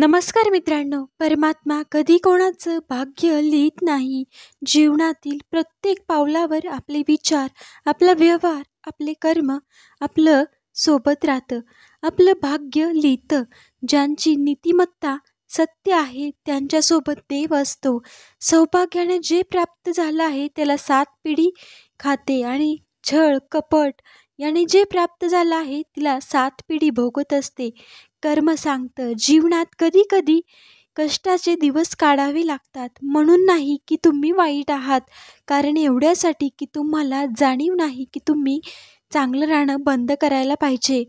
नमस्कार मित्रांनो, परमात्मा कधी कोणाचं भाग्य लिहित नाही. जीवनातील प्रत्येक पावलावर आपले विचार, आपला व्यवहार, आपले कर्म आपलं सोबत राहतं. आपलं भाग्य लिहितं. ज्यांची नीतिमत्ता सत्य आहे त्यांच्यासोबत देव असतो. सौभाग्याने जे प्राप्त झालं आहे त्याला 7 पिढी खाते आणि छळ कपट याने जे प्राप्त झालं आहे तिला 7 पिढी भोगत असते. कर्म सांगतं जीवनात कधी कधी कष्टाचे दिवस काढावे लागतात. म्हणून नाही की तुम्ही वाईट आहात, कारण एवढ्यासाठी की तुम्हाला जाणीव नाही की तुम्ही चांगलं राहणं बंद करायला पाहिजे.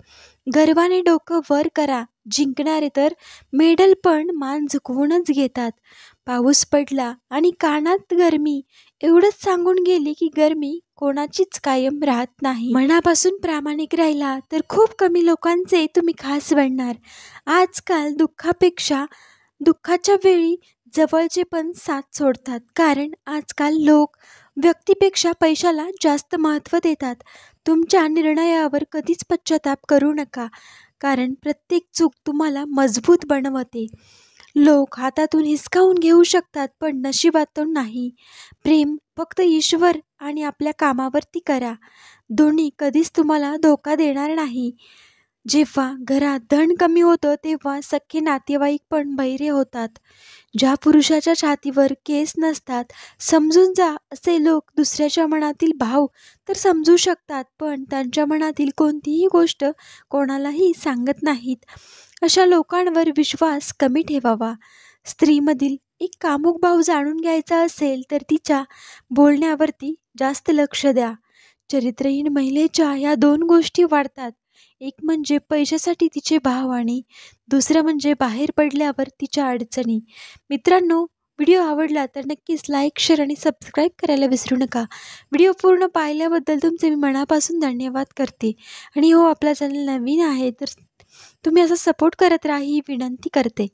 गर्वाने डोकं वर करा. जिंकणारे तर मेडल पण मान झुकवूनच घेतात. पाऊस पडला आणि कानात गरमी एवढंच सांगून गेली की गरमी कोणाचीच कायम राहत नाही. मनापासून प्रामाणिक राहिला तर खूप कमी लोकांचे तुम्ही खास बनणार. आजकाल दुःखापेक्षा दुःखाच्या वेळी जवळचे पण साथ सोडतात, कारण आजकाल लोक व्यक्तीपेक्षा पैशाला जास्त महत्त्व देतात. तुमच्या निर्णयावर कधीच पश्चाताप करू नका, कारण प्रत्येक चूक तुम्हाला मजबूत बनवते. लोक हातातून हिसकावून घेऊ शकतात पण नशिबातून नाही. प्रेम फक्त ईश्वर आणि आपल्या कामावरती करा. दोन्ही कधीच तुम्हाला धोका देणार नाही. जेव्हा घरात धन कमी होतं तेव्हा सख्खे नातेवाईक पण बहिरे होतात. ज्या पुरुषाच्या छातीवर केस नसतात, समजून जा, असे लोक दुसऱ्याच्या मनातील भाव तर समजू शकतात पण त्यांच्या मनातील कोणतीही गोष्ट कोणालाही सांगत नाहीत. अशा लोकांवर विश्वास कमी ठेवावा. स्त्रीमधील एक कामुक भाव जाणून घ्यायचा असेल तर तिच्या बोलण्यावरती जास्त लक्ष द्या. चरित्रहीन महिलेच्या या 2 गोष्टी वाढतात. एक म्हणजे पैशासाठी तिचे भाव आणि दुसरं म्हणजे बाहेर पडल्यावर तिच्या अडचणी. मित्रांनो, व्हिडिओ आवडला तर नक्कीच लाईक, शेअर आणि सबस्क्राईब करायला विसरू नका. व्हिडिओ पूर्ण पाहिल्याबद्दल तुमचे मी मनापासून धन्यवाद करते. आणि हो, आपला चॅनल नवीन आहे तर तुम्ही असं सपोर्ट करत राहा ही विनंती करते.